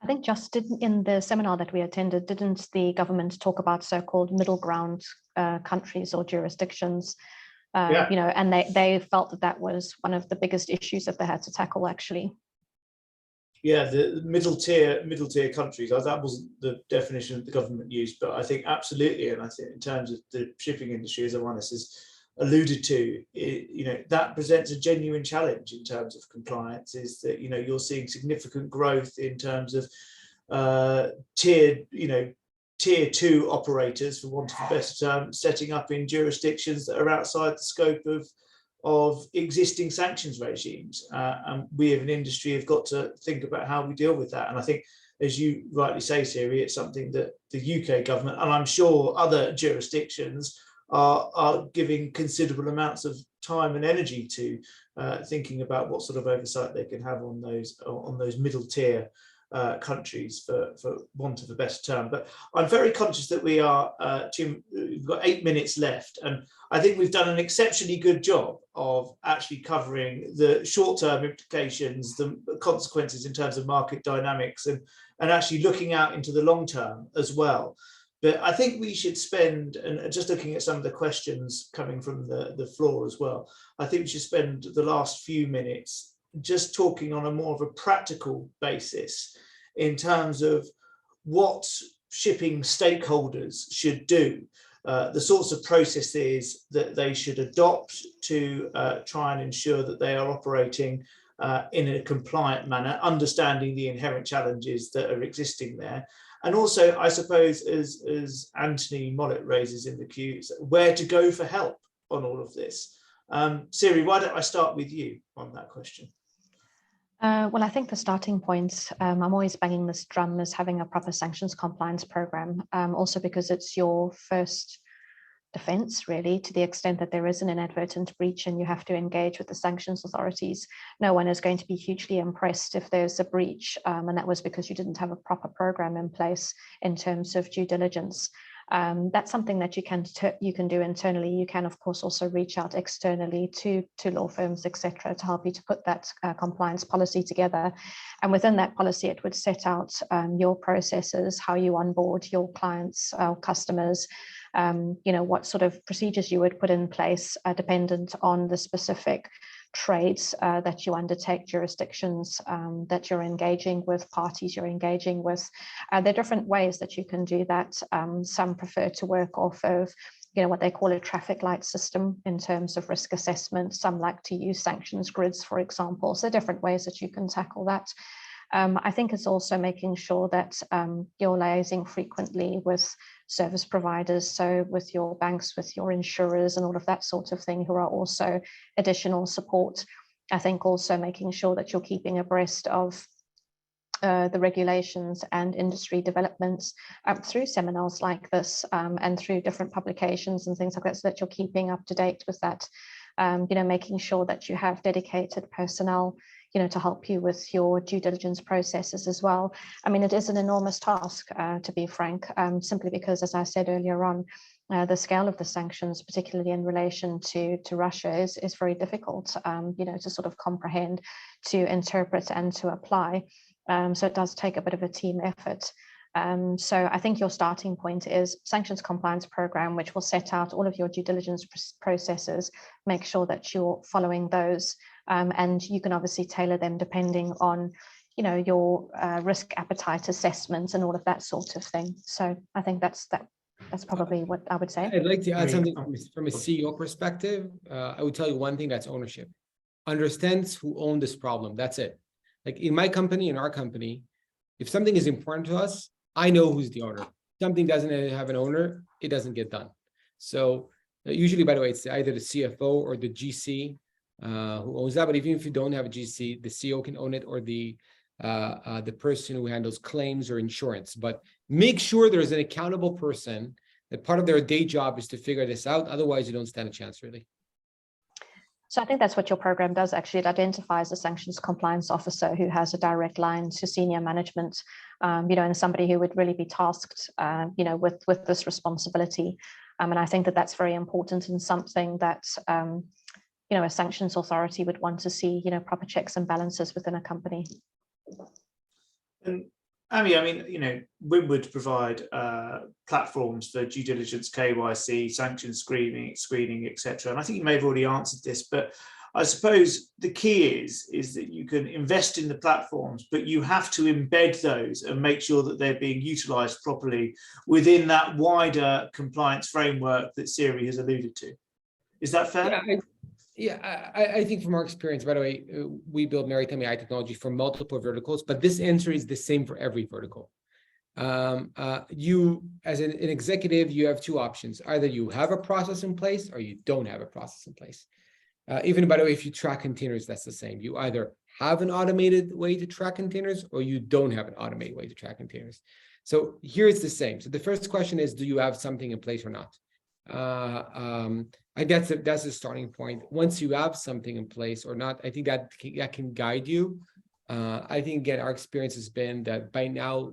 I think just in the seminar that we attended, didn't the government talk about so-called middle ground countries or jurisdictions? And they felt that was one of the biggest issues that they had to tackle, actually. Yeah, the middle tier countries. That wasn't the definition that the government used, but I think absolutely, and I think in terms of the shipping industry, as Ioannis has alluded to, that presents a genuine challenge in terms of compliance, is that, you're seeing significant growth in terms of tier 2 operators, for want of a better term, setting up in jurisdictions that are outside the scope of existing sanctions regimes. And we as an industry have got to think about how we deal with that. And I think, as you rightly say, Siri, it's something that the UK government, and I'm sure other jurisdictions, are giving considerable amounts of time and energy to, thinking about what sort of oversight they can have on those middle tier countries, for want of a better term. But I'm very conscious that we've got 8 minutes left, and I think we've done an exceptionally good job of actually covering the short-term implications, the consequences in terms of market dynamics, and actually looking out into the long term as well. But I think we should spend, and just looking at some of the questions coming from the floor as well, I think we should spend the last few minutes just talking on a more of a practical basis in terms of what shipping stakeholders should do, the sorts of processes that they should adopt to try and ensure that they are operating in a compliant manner, understanding the inherent challenges that are existing there. And also, I suppose, as Anthony Mollett raises in the queue, where to go for help on all of this. Siri, why don't I start with you on that question? Well, I think the starting point, I'm always banging this drum, is having a proper sanctions compliance program, also because it's your first defense, really, to the extent that there is an inadvertent breach and you have to engage with the sanctions authorities. No one is going to be hugely impressed if there's a breach, and that was because you didn't have a proper program in place in terms of due diligence. That's something that you can do internally. You can, of course, also reach out externally to law firms, etc., to help you to put that compliance policy together. And within that policy, it would set out your processes, how you onboard your clients, customers, what sort of procedures you would put in place, dependent on the specific trades that you undertake, jurisdictions that you're engaging with, parties you're engaging with. There are different ways that you can do that. Some prefer to work off of what they call a traffic light system in terms of risk assessment. Some like to use sanctions grids, for example. So different ways that you can tackle that. I think it's also making sure that you're liaising frequently with service providers, so with your banks, with your insurers, and all of that sort of thing, who are also additional support. I think also making sure that you're keeping abreast of the regulations and industry developments through seminars like this, and through different publications and things like that, so that you're keeping up to date with that. Making sure that you have dedicated personnel to help you with your due diligence processes as well. I mean, it is an enormous task, to be frank, simply because, as I said earlier on, the scale of the sanctions, particularly in relation to Russia, is very difficult, to sort of comprehend, to interpret, and to apply. So it does take a bit of a team effort. So I think your starting point is sanctions compliance program, which will set out all of your due diligence processes, make sure that you're following those, and you can obviously tailor them depending on your risk appetite assessments and all of that sort of thing. So I think that's probably what I would say. I'd like to add something from a CEO perspective. I would tell you one thing: that's ownership. Understands who owned this problem. That's it. Like in my company, in our company, if something is important to us, I know who's the owner. Something doesn't have an owner, it doesn't get done. So usually, by the way, it's either the CFO or the GC who owns that. But even if you don't have a GC, the CEO can own it, or the person who handles claims or insurance. But make sure there's an accountable person, that part of their day job is to figure this out. Otherwise, you don't stand a chance, really. So I think that's what your program does. Actually, it identifies a sanctions compliance officer who has a direct line to senior management, and somebody who would really be tasked, with this responsibility. And I think that that's very important, and something that, a sanctions authority would want to see, proper checks and balances within a company. And Amy, I mean, Windward provide platforms for due diligence, KYC, sanctions screening, etc. And I think you may have already answered this, but I suppose the key is that you can invest in the platforms, but you have to embed those and make sure that they're being utilised properly within that wider compliance framework that Siri has alluded to. Is that fair? I think from our experience, by the way, we build maritime AI technology for multiple verticals, but this answer is the same for every vertical. You, as an executive, you have two options. Either you have a process in place or you don't have a process in place. Even, by the way, if you track containers, that's the same. You either have an automated way to track containers or you don't have an automated way to track containers. So here it's the same. So the first question is, do you have something in place or not? I guess that's the starting point. Once you have something in place or not, I think that can guide you. I think, again, our experience has been that by now,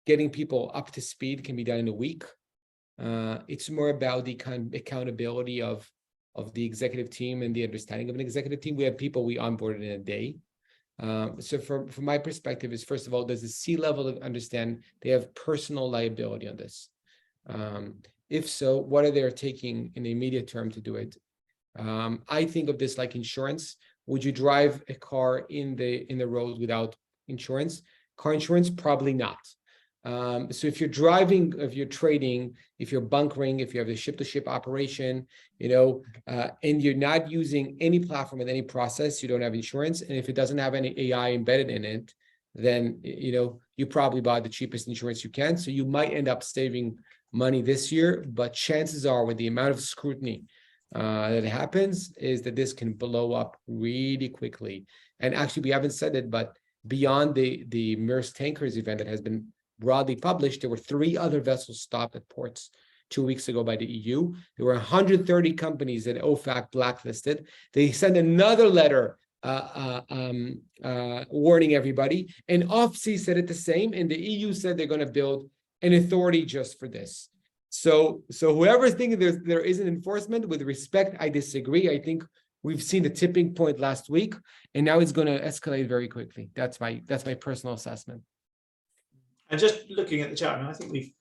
getting people up to speed can be done in a week. It's more about the kind of accountability of the executive team and the understanding of an executive team. We have people we onboarded in a day. So from my perspective is, first of all, does the C-level understand they have personal liability on this? If so, what are they taking in the immediate term to do it? I think of this like insurance. Would you drive a car in the road without insurance? Car insurance? Probably not. So if you're driving, if you're trading, if you're bunkering, if you have a ship-to-ship operation, and you're not using any platform with any process, you don't have insurance. And if it doesn't have any AI embedded in it, then, you probably buy the cheapest insurance you can. So you might end up saving money this year, but chances are, with the amount of scrutiny that happens, is that this can blow up really quickly. And actually, we haven't said it, but beyond the Maersk Tankers event that has been broadly published, there were 3 other vessels stopped at ports 2 weeks ago by the EU. There were 130 companies that OFAC blacklisted. They sent another letter warning everybody, and OFSI said it the same, and the EU said they're going to build an authority just for this. So whoever's thinking there isn't enforcement, with respect, I disagree. I think we've seen the tipping point last week, and now it's going to escalate very quickly. That's my personal assessment. And just looking at the chat, I think we've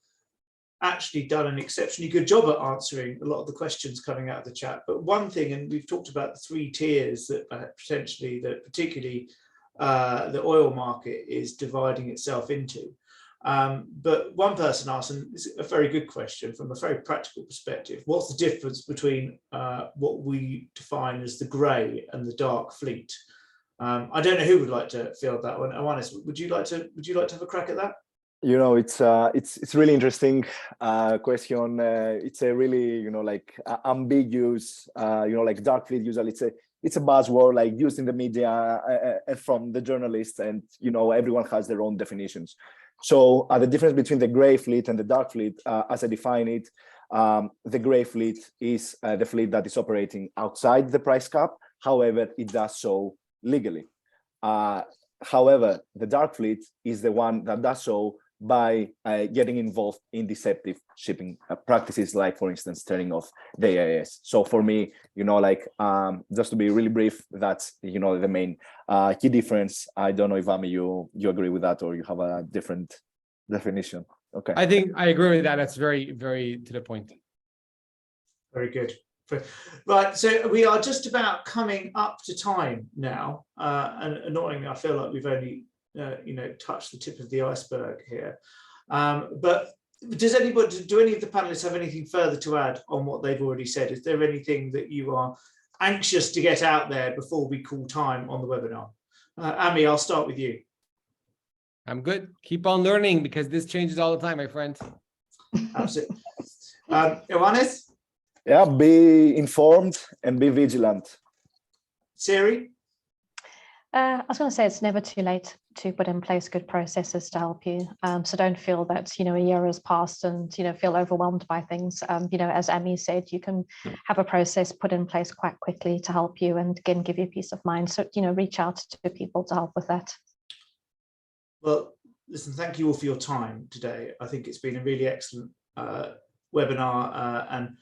actually done an exceptionally good job at answering a lot of the questions coming out of the chat. But one thing, and we've talked about the 3 tiers that particularly the oil market is dividing itself into. But one person asked, and it's a very good question from a very practical perspective, what's the difference between what we define as the grey and the dark fleet? I don't know who would like to field that one. Ioannis, would you like to have a crack at that? It's really interesting question. It's a really ambiguous. Like dark fleet, usually it's a buzzword like used in the media and from the journalists, and everyone has their own definitions. So the difference between the gray fleet and the dark fleet, as I define it, the gray fleet is the fleet that is operating outside the price cap. However, it does so legally. However, the dark fleet is the one that does so by getting involved in deceptive shipping practices, like, for instance, turning off the AIS. So for me, just to be really brief, that's, the main key difference. I don't know if, Ami, you agree with that, or you have a different definition. Okay. I think I agree with that. That's very, very to the point. Very good. Right, so we are just about coming up to time now, and annoyingly, I feel like we've only touched the tip of the iceberg here. But do any of the panelists have anything further to add on what they've already said? Is there anything that you are anxious to get out there before we call time on the webinar? Ami, I'll start with you. I'm good. Keep on learning, because this changes all the time, my friend. Absolutely. Ioannis? Yeah, be informed and be vigilant. Siri? I was going to say it's never too late to put in place good processes to help you. So don't feel that, a year has passed and, feel overwhelmed by things. As Ami said, you can have a process put in place quite quickly to help you and again, give you peace of mind. So, reach out to people to help with that. Well, listen, thank you all for your time today. I think it's been a really excellent webinar and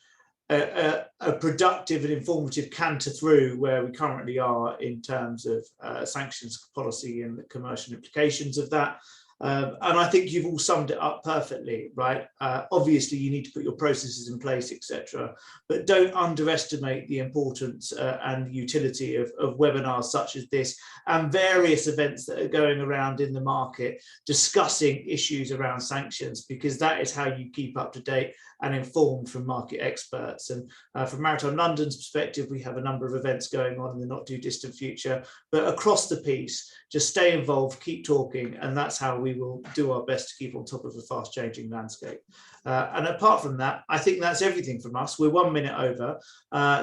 a productive and informative canter through where we currently are in terms of sanctions policy and the commercial implications of that. And I think you've all summed it up perfectly, right? Obviously, you need to put your processes in place, etc. But don't underestimate the importance and utility of webinars such as this and various events that are going around in the market discussing issues around sanctions, because that is how you keep up to date and informed from market experts. And from Maritime London's perspective, we have a number of events going on in the not too distant future, but across the piece, just stay involved, keep talking, and that's how we will do our best to keep on top of a fast changing landscape. And apart from that, I think that's everything from us. We're 1 minute over.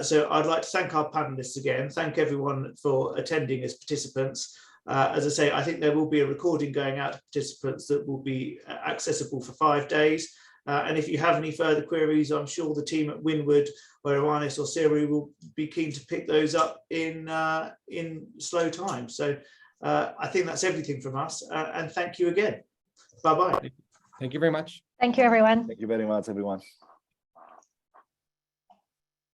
So I'd like to thank our panelists again, thank everyone for attending as participants. As I say, I think there will be a recording going out to participants that will be accessible for 5 days. And if you have any further queries, I'm sure the team at Windward, or Ioannis or Siri, will be keen to pick those up in slow time. So I think that's everything from us. And thank you again. Bye-bye. Thank you very much. Thank you, everyone. Thank you very much, everyone.